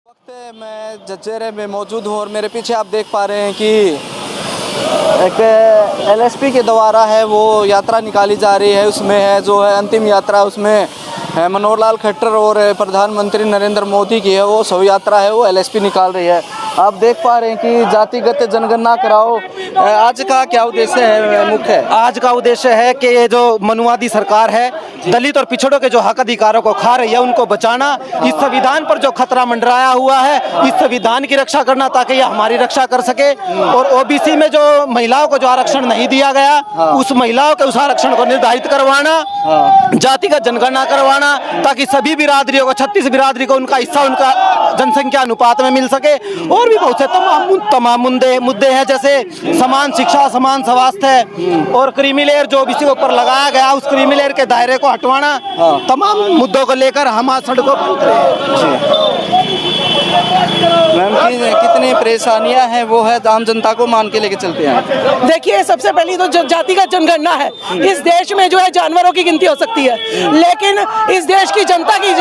वक्त मैं जज्जेरे में मौजूद हूँ और मेरे पीछे आप देख पा रहे हैं कि एक एलएसपी के द्वारा है वो यात्रा निकाली जा रही है। उसमें है जो है अंतिम यात्रा, उसमें मनोहर लाल खट्टर और प्रधानमंत्री नरेंद्र मोदी की है वो शव यात्रा है, वो एलएसपी निकाल रही है। आप देख पा रहे हैं कि जातिगत जनगणना कराओ। आज का क्या उद्देश्य है? मुख्य आज का उद्देश्य है कि ये जो मनुवादी सरकार है, दलित और पिछड़ों के जो हक अधिकारों को खा रही है, उनको बचाना। इस संविधान पर जो खतरा मंडराया हुआ है, इस संविधान की रक्षा करना ताकि ये हमारी रक्षा कर सके। और ओबीसी में जो महिलाओं को जो आरक्षण नहीं दिया गया, उस महिलाओं के उस आरक्षण को निर्धारित करवाना, जातिगत जनगणना करवाना, ताकि सभी बिरादरियों को, 36 बिरादरी को उनका हिस्सा उनका जनसंख्या अनुपात में मिल सके। और भी बहुत से तमाम मुद्दे हैं, जैसे समान शिक्षा, समान स्वास्थ्य और क्रीमी लेयर जो ओबीसी के ऊपर लगाया गया, उस क्रीमी लेयर के दायरे को हटवाना। तमाम मुद्दों को लेकर हम आज सड़कों पर उतरे हैं। मैम कितनी परेशानियां हैं वो है आम जनता को मान के लेके चलते हैं? देखिए, सबसे पहली तो जातिगत जनगणना है। इस देश में जो है जानवरों की गिनती हो सकती है, लेकिन इस देश की जनता की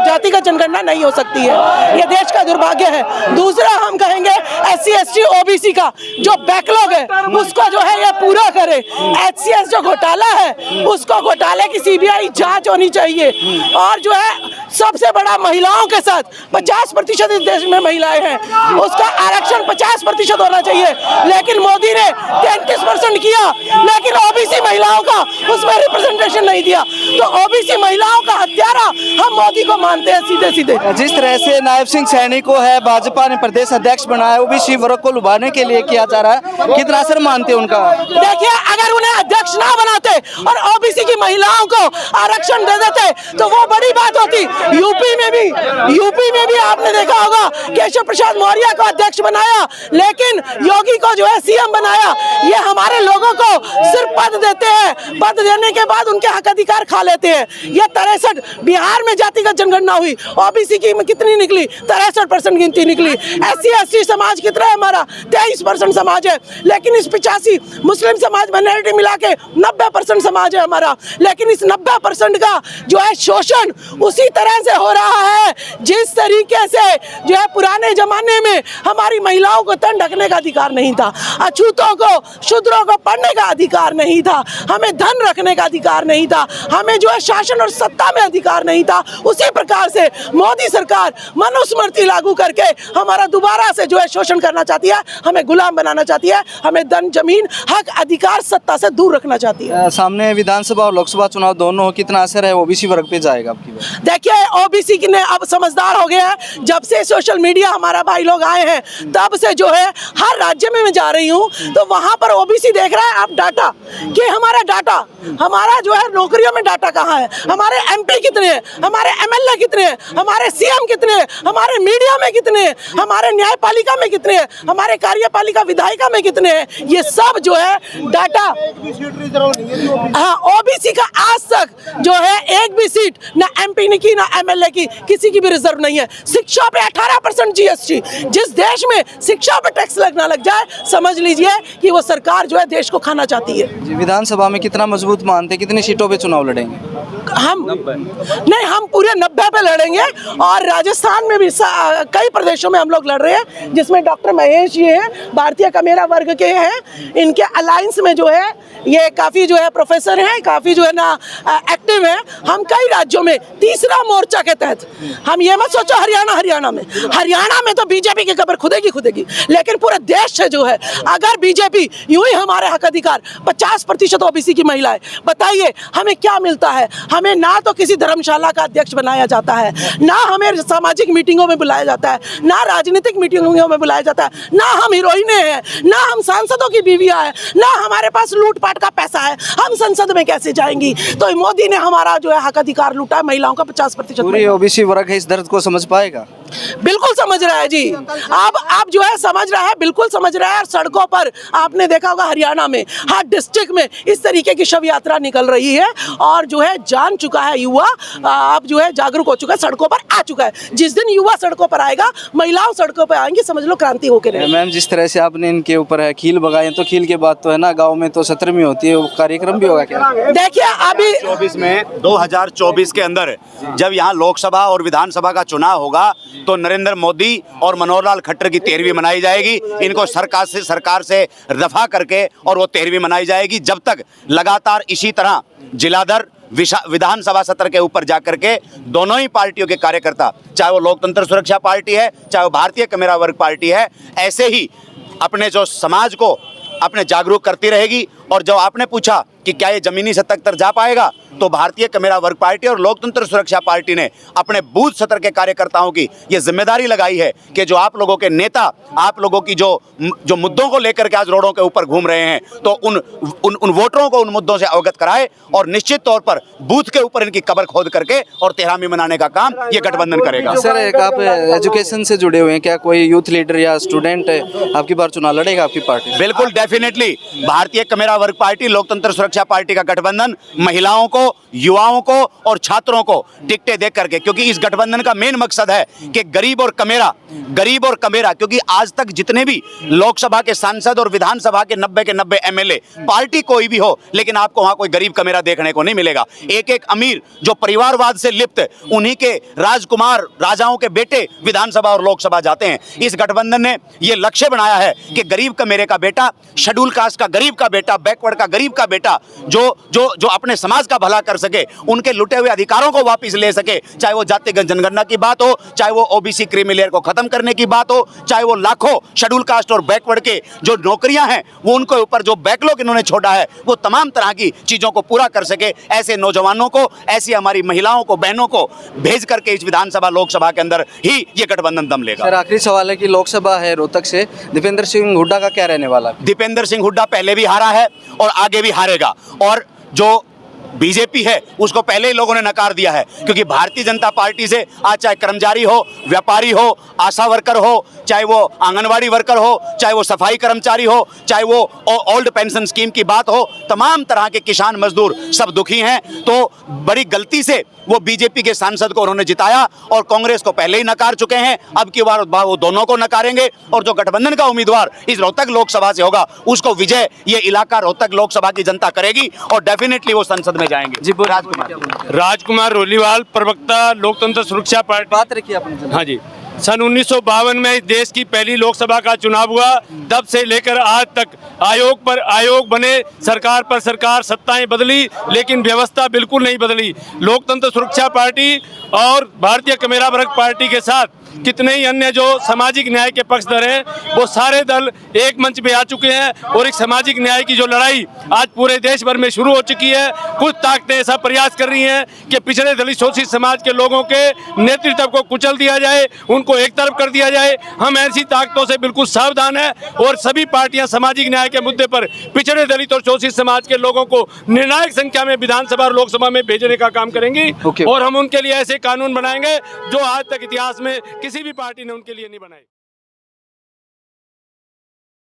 जातिगत जनगणना नहीं हो सकती है। ये देश का दुर्भाग्य है। दूसरा हम कहेंगे SC ST OBC का जो बैकलॉग है उसको जो है ये पूरा करे। HCS जो घोटाला है उसको, घोटाले की CBI जांच होनी चाहिए। और जो है सबसे बड़ा महिलाओं के साथ 50% इस देश में महिलाएं हैं, उसका आरक्षण 50% होना चाहिए। लेकिन मोदी ने 33% किया, लेकिन OBC महिलाओं का उसमें रिप्रेजेंटेशन नहीं दिया। तो OBC महिलाओं का हत्यारा हम मोदी को मानते हैं सीधे सीधे। जिस तरह से नायब सिंह सैनी को है भाजपा ने प्रदेश अध्यक्ष बनाया, OBC वर्ग को लुभाने के लिए किया जा रहा है, कितना असर मानते हैं उनका? देखिए, अगर उन्हें अध्यक्ष ना बनाते और OBC की महिलाओं को आरक्षण दे देते तो वो बड़ी बात होती। यूपी में भी आपने देखा होगा, केशव प्रसाद मौर्य को अध्यक्ष बनाया, लेकिन योगी को जो है CM बनाया। ये हमारे लोगों को सिर्फ पद देते हैं, पद देने के बाद उनके हक अधिकार खा लेते हैं। ये 63 बिहार में जातिगत जनगणना हुई, OBC की कितनी निकली? 63% गिनती निकली। SC ST समाज कितना है हमारा? 23% समाज है, लेकिन इस 85 मुस्लिम समाज माइनॉरिटी मिला के 90% समाज है हमारा। लेकिन इस 90% का जो है शोषण उसी तरह से हो रहा है जिस तरीके से जो है पुराने जमाने में हमारी महिलाओं को तन ढकने का अधिकार नहीं था, अछूतों को, शूद्रों को पढ़ने का अधिकार नहीं था, हमें धन रखने का अधिकार नहीं था, हमें जो है शासन और सत्ता में अधिकार नहीं था। उसी प्रकार से मोदी सरकार मनुस्मृति लागू करके हमारा दोबारा से जो है शोषण करना चाहती है, हमें गुलाम बनाना चाहती है, हमें धन, जमीन, हक, अधिकार, सत्ता से दूर रखना चाहती है। सामने विधानसभा और लोकसभा चुनाव दोनों, कितना असर है OBC वर्ग पे जाएगा आपकी? देखिए, OBC ने अब समझदार हो गया है। जब से सोशल मीडिया हमारा भाई लोग आए हैं, तब से जो है हर राज्य में मैं जा रही हूँ तो वहाँ पर OBC देख रहा है आप डाटा, कि हमारा डाटा, हमारा जो है नौकरियों में डाटा कहाँ है, हमारे MP कितने हैं, हमारे MLA कितने हैं, हमारे CM कितने हैं, हमारे मीडिया में कितने हैं, हमारे न्यायपालिका में कितने हैं, हमारे कार्यपालिका विधायिका में कितने हैं। ये सब जो है डाटा, हाँ, OBC का आज तक जो है एक भी सीट ना MP ने की, ना MLA की, किसी की भी रिजर्व नहीं है। शिक्षा पे 18% GST, जिस देश में शिक्षा पे टैक्स लगना लग जाए, समझ लीजिए कि वो सरकार जो है देश को खाना चाहती है। विधानसभा में कितना मजबूत मानते, कितनी सीटों पे चुनाव लड़ेंगे? हम नहीं, हम पूरे 90 पे लड़ेंगे। और राजस्थान में भी कई प्रदेशों में हम लोग लड़ रहे हैं, जिसमें डॉक्टर महेश जी हैं, भारतीय कमेरा वर्ग के हैं। इनके अलायंस में जो है ये काफ़ी जो है प्रोफेसर हैं, काफ़ी जो है ना एक्टिव हैं। हम कई राज्यों में तीसरा मोर्चा के तहत, हम ये मत सोचो हरियाणा में तो बीजेपी की कब्र खुदेगी, लेकिन पूरे देश से जो है अगर बीजेपी यूं ही हमारे हक अधिकार 50% OBC की महिलाएं, बताइए हमें क्या मिलता है? हमें ना तो किसी धर्मशाला का अध्यक्ष बनाया जाता है, ना हमें सामाजिक मीटिंगों में बुलाया जाता है, ना राजनीतिक मीटिंगों में बुलाया जाता है, ना हम हीरोइने हैं, ना हम सांसदों की बीवियां हैं, ना हमारे पास लूटपाट का पैसा है। हम संसद में कैसे जाएंगी? तो मोदी ने हमारा जो है हक अधिकार लूटा है, महिलाओं का 50%। पूरी OBC वर्ग है, इस दर्द को समझ पाएगा? बिल्कुल समझ रहा है जी। आप जो है समझ रहा है, बिल्कुल समझ रहा है। और सड़कों पर आपने देखा होगा हरियाणा में हर डिस्ट्रिक्ट में इस तरीके की शव यात्रा निकल रही है, और जो है जान चुका है युवा, अब जो है जागरूक हो चुका है, सड़कों पर आ चुका है। जिस दिन युवा सड़कों पर आएगा, महिलाओं सड़कों पर आएंगी, समझ लो क्रांति होकर रहेगी। मैम, जिस तरह से आपने इनके ऊपर है खील बगाए, तो खील के बाद तो है ना गाँव में तो 17वीं होती है, वो कार्यक्रम भी होगा क्या? देखिए, अभी 2024 के अंदर जब यहाँ लोकसभा और विधानसभा का चुनाव होगा, तो नरेंद्र मोदी और मनोहर लाल खट्टर की 13वीं मनाई जाएगी। इनको सरकार से दफा करके और वो 13वीं मनाई जाएगी। जब तक लगातार इसी तरह जिलाधर विधानसभा सत्र के ऊपर जाकर के दोनों ही पार्टियों के कार्यकर्ता, चाहे वो लोकतंत्र सुरक्षा पार्टी है, चाहे वो भारतीय कमेरा वर्ग पार्टी है, ऐसे ही अपने जो समाज को अपने जागरूक करती रहेगी। और जो आपने पूछा कि क्या ये जमीनी सतह तक जा पाएगा, तो भारतीय कमेरा वर्ग पार्टी और लोकतंत्र सुरक्षा पार्टी ने अपने बूथ सत्र के कार्यकर्ताओं की ये जिम्मेदारी लगाई है कि जो आप लोगों के नेता, आप लोगों की जो मुद्दों को लेकर के आज रोडों के ऊपर घूम रहे हैं, तो उन वोटरों को उन मुद्दों से अवगत कराए और निश्चित तौर पर बूथ के ऊपर इनकी कब्र खोद करके और 13वीं मनाने का काम ये गठबंधन करेगा। सर, एक आप एजुकेशन से जुड़े हुए हैं, क्या कोई यूथ लीडर या स्टूडेंट आपकी बार चुनाव लड़ेगा आपकी पार्टी? बिल्कुल, डेफिनेटली भारतीय कमेरा वर्ग पार्टी, लोकतंत्र सुरक्षा पार्टी का गठबंधन महिलाओं को, युवाओं को और छात्रों को टिकटें दे करके, क्योंकि इस गठबंधन का मेन मकसद है कि गरीब और कमेरा, क्योंकि आज तक जितने भी लोकसभा के सांसद और विधानसभा के 90 के 90 एमएलए, पार्टी कोई भी हो, लेकिन आपको वहां कोई गरीब कमेरा देखने को नहीं मिलेगा। एक अमीर जो परिवारवाद से लिप्त, उन्हीं के राजकुमार, राजाओं के बेटे विधानसभा और लोकसभा जाते हैं। इस गठबंधन ने यह लक्ष्य बनाया है कि गरीब कमेरे का बेटा, शेड्यूल कास्ट का गरीब का बेटा, बैकवर्ड का गरीब का बेटा जो अपने समाज का भला कर सके, उनके लुटे हुए अधिकारों को वापस ले सके, चाहे वो जातिगत जनगणना की बात हो, चाहे वो ओबीसी क्रीमी लेयर को खत्म करने की बात हो, चाहे वो लाखों शेड्यूल कास्ट और बैकवर्ड के जो नौकरियां हैं, वो उनके ऊपर जो बैकलॉग इन्होंने छोड़ा है, वो तमाम तरह की चीजों को पूरा कर सके। ऐसे नौजवानों को, ऐसी हमारी महिलाओं को, बहनों को भेज करके इस विधानसभा लोकसभा के अंदर ही ये गठबंधन दम लेगा। सर, आखिरी सवाल है कि लोकसभा है रोहतक से, दीपेंद्र सिंह हुड्डा का क्या रहने वाला है? दीपेंद्र सिंह हुड्डा पहले भी हारा है और आगे भी हारेगा, और जो बीजेपी है उसको पहले ही लोगों ने नकार दिया है, क्योंकि भारतीय जनता पार्टी से आज चाहे कर्मचारी हो, व्यापारी हो, आशा वर्कर हो, चाहे वो आंगनवाड़ी वर्कर हो, चाहे वो सफाई कर्मचारी हो, चाहे वो ओल्ड पेंशन स्कीम की बात हो, तमाम तरह के किसान मजदूर सब दुखी हैं। तो बड़ी गलती से वो बीजेपी के सांसद को उन्होंने जिताया और कांग्रेस को पहले ही नकार चुके हैं। अब की बार वो दोनों को नकारेंगे और जो गठबंधन का उम्मीदवार इस रोहतक लोकसभा से होगा, उसको विजय ये इलाका रोहतक लोकसभा की जनता करेगी और डेफिनेटली वो संसद में जाएंगे। जी, राजकुमार रोलीवाल, प्रवक्ता लोकतंत्र सुरक्षा पार्टी। बात रखिए अपने। हाँ जी, सन 1952 में इस देश की पहली लोकसभा का चुनाव हुआ। तब से लेकर आज तक आयोग पर आयोग बने, सरकार पर सरकार, सत्ताएं बदली, लेकिन व्यवस्था बिल्कुल नहीं बदली। लोकतंत्र सुरक्षा पार्टी और भारतीय कमेरा वर्ग पार्टी के साथ कितने ही अन्य जो सामाजिक न्याय के पक्षधर हैं, वो सारे दल एक मंच पे आ चुके हैं और एक सामाजिक न्याय की जो लड़ाई आज पूरे देश भर में शुरू हो चुकी है। कुछ ताकतें ऐसा प्रयास कर रही हैं कि पिछड़े दलित शोषित समाज के लोगों के नेतृत्व को कुचल दिया जाए, उनको एक तरफ कर दिया जाए। हम ऐसी ताकतों से बिल्कुल सावधान हैं और सभी पार्टियां सामाजिक न्याय के मुद्दे पर पिछड़े दलित और शोषित समाज के लोगों को निर्णायक संख्या में विधानसभा और लोकसभा में भेजने का काम करेंगी। और हम उनके लिए ऐसे कानून बनाएंगे जो आज तक इतिहास में किसी भी पार्टी ने उनके लिए नहीं बनाई।